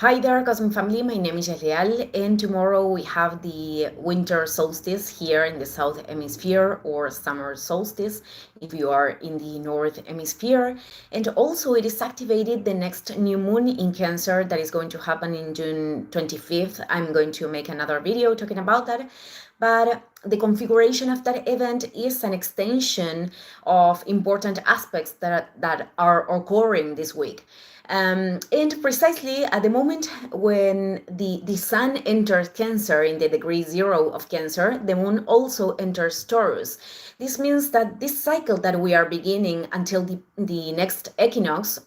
Hi there, Cosmic Family. My name is Yalial, and tomorrow we have the winter solstice here in the South Hemisphere, or summer solstice if you are in the North Hemisphere. And also, it is activated the next new moon in Cancer that is going to happen in June 25th. I'm going to make another video talking about that. But the configuration of that event is an extension of important aspects that are occurring this week. And precisely at the moment when the sun enters Cancer in the degree 0 of Cancer, the moon also enters Taurus. This means that this cycle that we are beginning until the next equinox,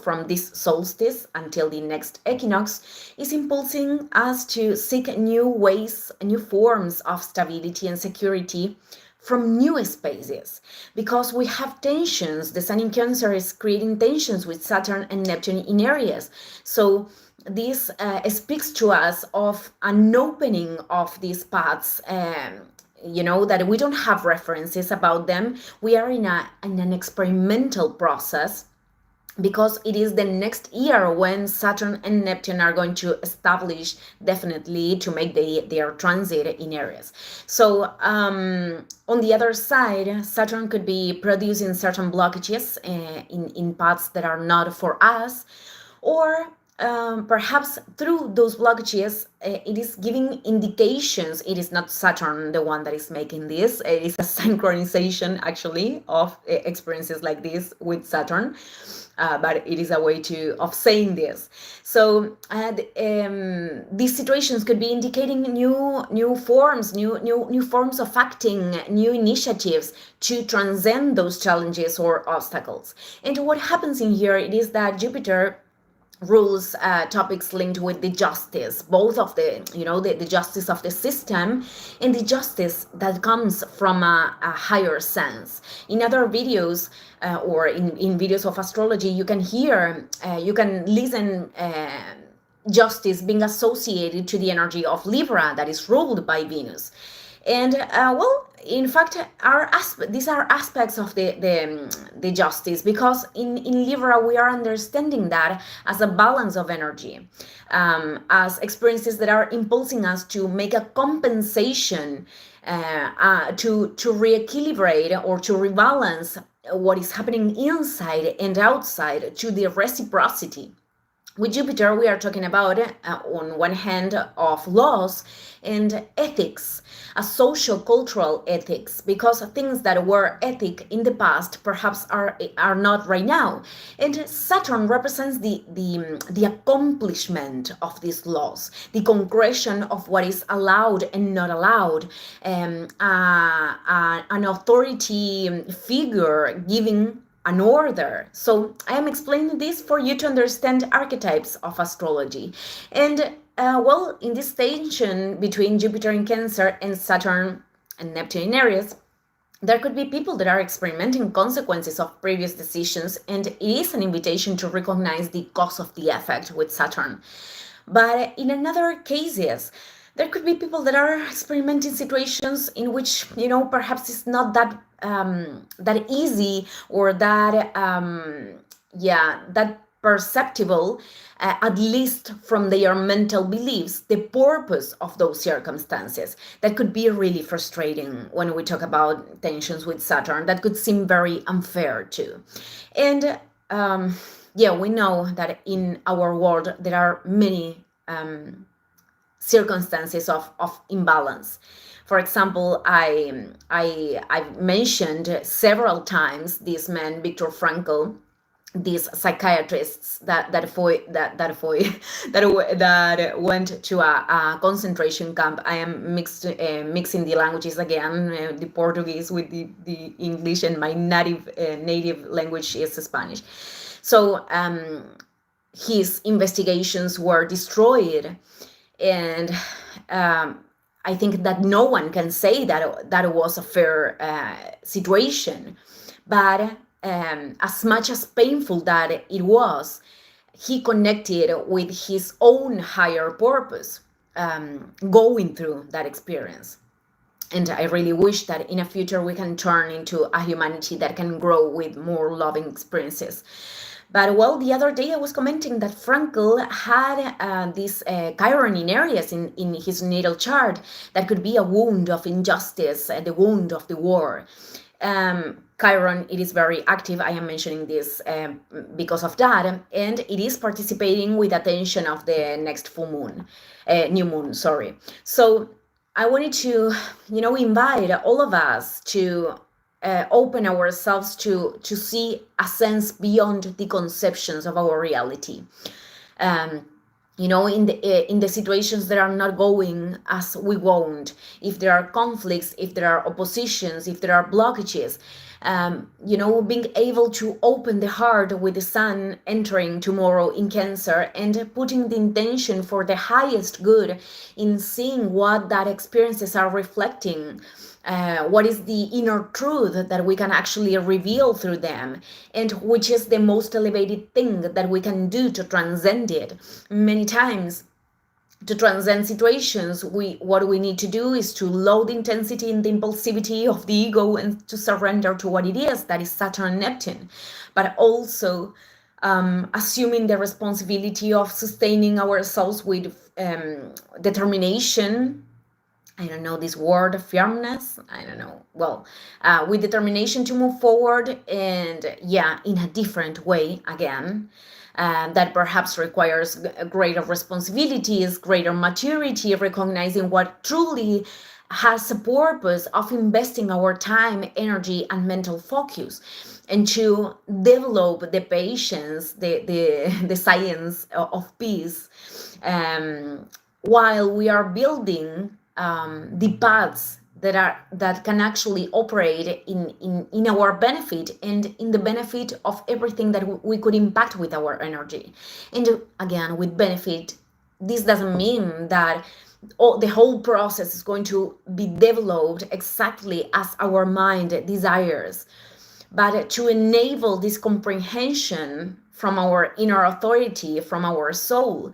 from this solstice until the next equinox, is impulsing us to seek new ways, new forms of stability and security from new spaces, because we have tensions. The sun in Cancer is creating tensions with Saturn and Neptune in Aries. So this speaks to us of an opening of these paths, that we don't have references about them. We are in an experimental process, because it is the next year when Saturn and Neptune are going to establish, definitely, to make their transit in Aries. So on the other side, Saturn could be producing certain blockages in paths that are not for us, or perhaps through those blockages, it is giving indications. It is not Saturn the one that is making this. It is a synchronization, actually, of experiences like this with Saturn. But it is a way of saying this. So these situations could be indicating new forms, new forms of acting, new initiatives to transcend those challenges or obstacles. And what happens in here, it is that Jupiter rules topics linked with the justice, both of the justice of the system and the justice that comes from a higher sense. In other videos, or in videos of astrology, you can listen justice being associated to the energy of Libra, that is ruled by Venus. And in fact, these are aspects of the justice, because in Libra we are understanding that as a balance of energy, as experiences that are impulsing us to make a compensation, to reequilibrate or to rebalance what is happening inside and outside, to the reciprocity. With Jupiter, we are talking about, on one hand, of laws and ethics, a social cultural ethics, because things that were ethic in the past perhaps are not right now. And Saturn represents the accomplishment of these laws, the concretion of what is allowed and not allowed, an authority figure giving an order. So I am explaining this for you to understand archetypes of astrology. And in this tension between Jupiter in Cancer and Saturn and Neptune in Aries, there could be people that are experimenting consequences of previous decisions, and it is an invitation to recognize the cause of the effect with Saturn. But in another cases, there could be people that are experimenting situations in which, perhaps it's not that easy, or that perceptible, at least from their mental beliefs, the purpose of those circumstances. That could be really frustrating when we talk about tensions with Saturn. That could seem very unfair too. And we know that in our world there are many circumstances of imbalance. For example, I've mentioned several times this man, Viktor Frankl, these psychiatrists that went to a concentration camp. I am mixing the languages again, the Portuguese with the English, and my native language is Spanish. So his investigations were destroyed, and I think that no one can say that was a fair situation. But as much as painful that it was, he connected with his own higher purpose, going through that experience. And I really wish that in a future we can turn into a humanity that can grow with more loving experiences. But well, the other day I was commenting that Frankl had this Chiron in Aries in his natal chart that could be a wound of injustice, the wound of the war. Chiron, it is very active. I am mentioning this because of that, and it is participating with attention of the next full moon, new moon. Sorry. So I wanted to, invite all of us to open ourselves to see a sense beyond the conceptions of our reality. Um, in the situations that are not going as we want, if there are conflicts, if there are oppositions, if there are blockages, being able to open the heart with the sun entering tomorrow in Cancer and putting the intention for the highest good in seeing what that experiences are reflecting. What is the inner truth that we can actually reveal through them, and which is the most elevated thing that we can do to transcend it. Many times, to transcend situations, what we need to do is to lower the intensity and the impulsivity of the ego and to surrender to what it is, that is Saturn and Neptune, but also assuming the responsibility of sustaining ourselves with determination. I don't know this word, firmness. I don't know. Well, with determination to move forward, and in a different way again. That perhaps requires greater responsibilities, greater maturity, recognizing what truly has a purpose of investing our time, energy, and mental focus, and to develop the patience, the science of peace, while we are building the paths that can actually operate in our benefit and in the benefit of everything that we could impact with our energy. And again, with benefit, this doesn't mean that the whole process is going to be developed exactly as our mind desires, but to enable this comprehension from our inner authority, from our soul,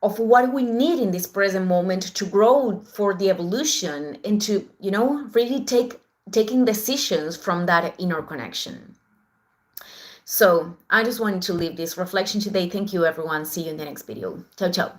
of what we need in this present moment to grow for the evolution, and to really taking decisions from that inner connection. So I just wanted to leave this reflection today. Thank you, everyone. See you in the next video. Ciao, ciao.